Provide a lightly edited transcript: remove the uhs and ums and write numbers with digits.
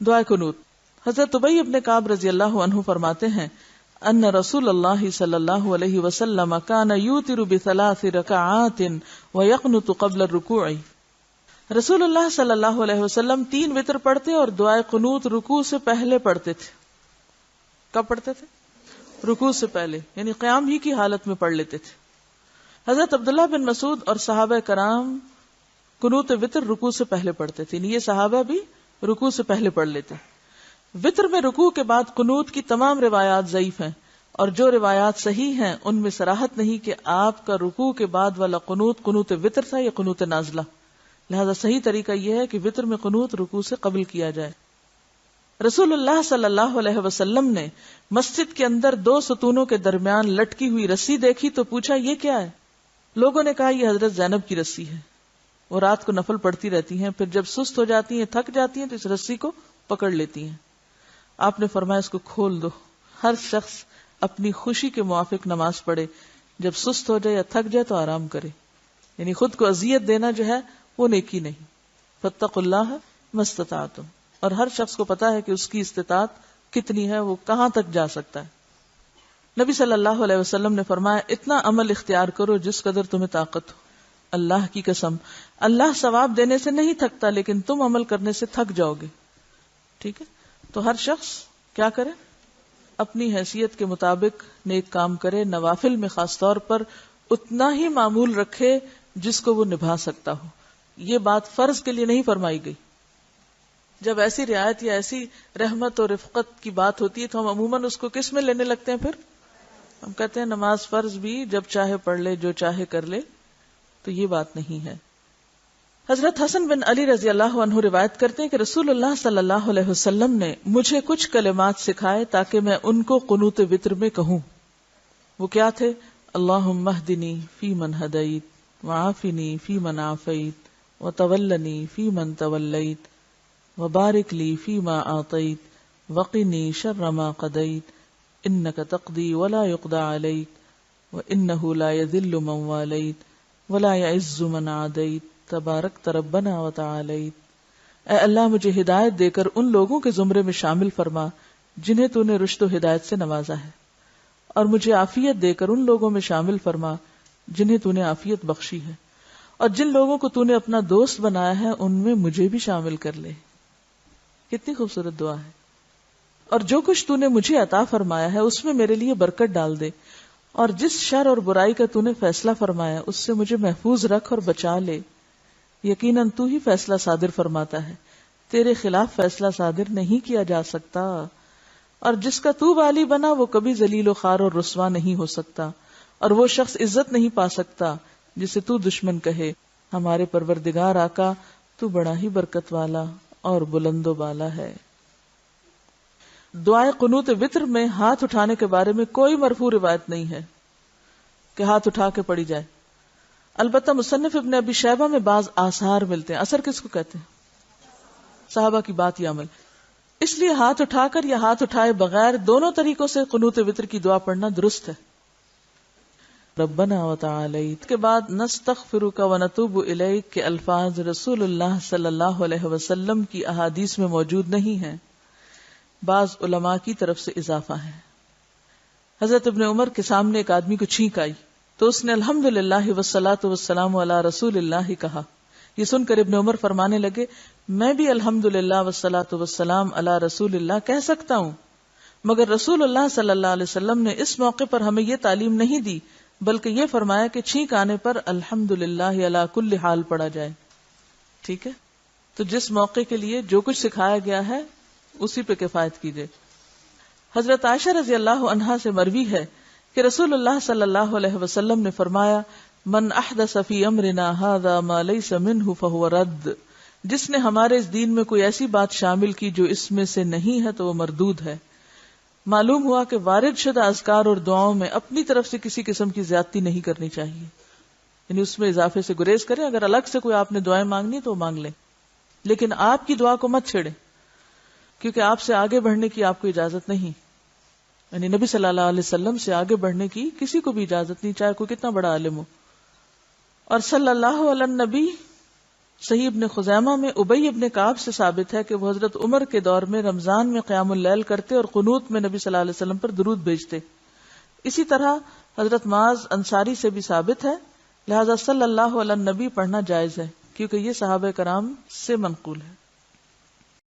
دعائے قنوت. حضرت ابی ابن کعب رضی اللہ عنہ فرماتے ہیں ان رسول اللہ صلی اللہ علیہ وسلم کان یوتر بثلاث رکعات ویقنت قبل الرکوع. رسول اللہ صلی اللہ علیہ وسلم 3 وتر پڑھتے اور دعائے قنوت رکوع سے پہلے پڑھتے تھے. کب پڑھتے تھے؟ رکوع سے پہلے، یعنی قیام ہی کی حالت میں پڑھ لیتے تھے. حضرت عبداللہ بن مسعود اور صحابہ کرام قنوت وتر رکوع سے پہلے پڑھتے تھے، یہ صحابہ بھی رکوع سے پہلے پڑھ لیتے. وتر میں رکوع کے بعد قنوت کی تمام روایات ضعیف ہیں، اور جو روایات صحیح ہیں ان میں صراحت نہیں کہ آپ کا رکوع کے بعد والا قنوت قنوت وتر تھا یا قنوت نازلہ. لہذا صحیح طریقہ یہ ہے کہ وتر میں قنوت رکوع سے قبل کیا جائے. رسول اللہ صلی اللہ علیہ وسلم نے مسجد کے اندر 2 ستونوں کے درمیان لٹکی ہوئی رسی دیکھی تو پوچھا یہ کیا ہے؟ لوگوں نے کہا یہ حضرت زینب کی رسی ہے، وہ رات کو نفل پڑھتی رہتی ہیں، پھر جب سست ہو جاتی ہیں، تھک جاتی ہیں تو اس رسی کو پکڑ لیتی ہیں. آپ نے فرمایا اس کو کھول دو، ہر شخص اپنی خوشی کے موافق نماز پڑھے، جب سست ہو جائے یا تھک جائے تو آرام کرے. یعنی خود کو اذیت دینا جو ہے وہ نیکی نہیں. فاتقوا اللہ ما استطعتم، اور ہر شخص کو پتا ہے کہ اس کی استطاعت کتنی ہے، وہ کہاں تک جا سکتا ہے. نبی صلی اللہ علیہ وسلم نے فرمایا اتنا عمل اختیار کرو جس قدر تمہیں طاقت ہو. اللہ کی قسم اللہ ثواب دینے سے نہیں تھکتا، لیکن تم عمل کرنے سے تھک جاؤ گے. ٹھیک ہے، تو ہر شخص کیا کرے؟ اپنی حیثیت کے مطابق نیک کام کرے، نوافل میں خاص طور پر اتنا ہی معمول رکھے جس کو وہ نبھا سکتا ہو. یہ بات فرض کے لیے نہیں فرمائی گئی. جب ایسی رعایت یا ایسی رحمت اور رفقت کی بات ہوتی ہے تو ہم عموماً اس کو کس میں لینے لگتے ہیں؟ پھر ہم کہتے ہیں نماز فرض بھی جب چاہے پڑھ لے، جو چاہے کر لے. تو یہ بات نہیں ہے. حضرت حسن بن علی رضی اللہ عنہ روایت کرتے ہیں کہ رسول اللہ صلی اللہ علیہ وسلم نے مجھے کچھ کلمات سکھائے تاکہ میں ان کو قنوت وتر میں کہوں. وہ کیا تھے؟ اللہم اہدنی فی من ہدیت وعافنی فی من عافیت وتولنی فی من تولیت وبارک لی فی ما آتیت وقنی شر ما قضیت انک تقضی ولا یقضى علیک وانہ لا یذل من والیت ولا یعز من عادیت تبارکت ربنا وتعالیت. اے اللہ مجھے ہدایت دے کر ان لوگوں کے زمرے میں شامل فرما جنہیں تو نے رشد و ہدایت سے نوازا ہے، اور مجھے عافیت دے کر ان لوگوں میں شامل فرما جنہیں تو نے عافیت بخشی ہے، اور جن لوگوں کو تو نے اپنا دوست بنایا ہے ان میں مجھے بھی شامل کر لے. کتنی خوبصورت دعا ہے. اور جو کچھ تو نے مجھے عطا فرمایا ہے اس میں میرے لیے برکت ڈال دے، اور جس شر اور برائی کا تو نے فیصلہ فرمایا اس سے مجھے محفوظ رکھ اور بچا لے. یقیناً تو ہی فیصلہ صادر فرماتا ہے، تیرے خلاف فیصلہ صادر نہیں کیا جا سکتا، اور جس کا تو والی بنا وہ کبھی ذلیل و خوار اور رسوا نہیں ہو سکتا، اور وہ شخص عزت نہیں پا سکتا جسے تو دشمن کہے. ہمارے پروردگار آقا تو بڑا ہی برکت والا اور بلند و بالا ہے. دعائے قنوت وتر میں ہاتھ اٹھانے کے بارے میں کوئی مرفوع روایت نہیں ہے کہ ہاتھ اٹھا کے پڑھی جائے. البتہ مصنف ابن ابی شیبہ میں بعض آثار ملتے ہیں. اثر کس کو کہتے ہیں؟ صحابہ کی بات یا عمل. اس لیے ہاتھ اٹھا کر یا ہاتھ اٹھائے بغیر دونوں طریقوں سے قنوت وتر کی دعا پڑھنا درست ہے. ربنا وتعالیت کے بعد نستغفرک ونتوب الیک کے الفاظ رسول اللہ صلی اللہ علیہ وسلم کی احادیث میں موجود نہیں ہیں، بعض علماء کی طرف سے اضافہ ہے. حضرت ابن عمر کے سامنے ایک آدمی کو چھینک آئی تو اس نے الحمدللہ والصلاۃ والسلام علی رسول اللہ کہا. یہ سن کر ابن عمر فرمانے لگے میں بھی الحمدللہ والصلاۃ والسلام علی رسول اللہ کہہ سکتا ہوں، مگر رسول اللہ صلی اللہ علیہ وسلم نے اس موقع پر ہمیں یہ تعلیم نہیں دی، بلکہ یہ فرمایا کہ چھینک آنے پر الحمدللہ علی کل حال پڑھا جائے. ٹھیک ہے، تو جس موقع کے لیے جو کچھ سکھایا گیا ہے اسی پہ کفایت کیجیے. حضرت عائشہ رضی اللہ عنہا سے مروی ہے کہ رسول اللہ صلی اللہ علیہ وسلم نے فرمایا من احدث فی امرنا ھذا ما لیس منہ فہو رد. جس نے ہمارے اس دین میں کوئی ایسی بات شامل کی جو اس میں سے نہیں ہے تو وہ مردود ہے. معلوم ہوا کہ وارد شدہ اذکار اور دعاؤں میں اپنی طرف سے کسی قسم کی زیادتی نہیں کرنی چاہیے، یعنی اس میں اضافے سے گریز کریں. اگر الگ سے کوئی آپ نے دعائیں مانگنی تو مانگ لیں، لیکن آپ کی دعا کو مت چھیڑیں، کیونکہ آپ سے آگے بڑھنے کی آپ کو اجازت نہیں. یعنی نبی صلی اللہ علیہ وسلم سے آگے بڑھنے کی کسی کو بھی اجازت نہیں، چاہے کوئی کتنا بڑا عالم ہو. اور صلی اللہ علیہ نبی صحیح ابن خزیمہ میں ابی ابن کعب سے ثابت ہے کہ وہ حضرت عمر کے دور میں رمضان میں قیام اللیل کرتے اور قنوت میں نبی صلی اللہ علیہ وسلم پر درود بھیجتے. اسی طرح حضرت معاذ انصاری سے بھی ثابت ہے، لہذا صلی اللہ علیہ نبی پڑھنا جائز ہے کیونکہ یہ صحابہ کرام سے منقول ہے.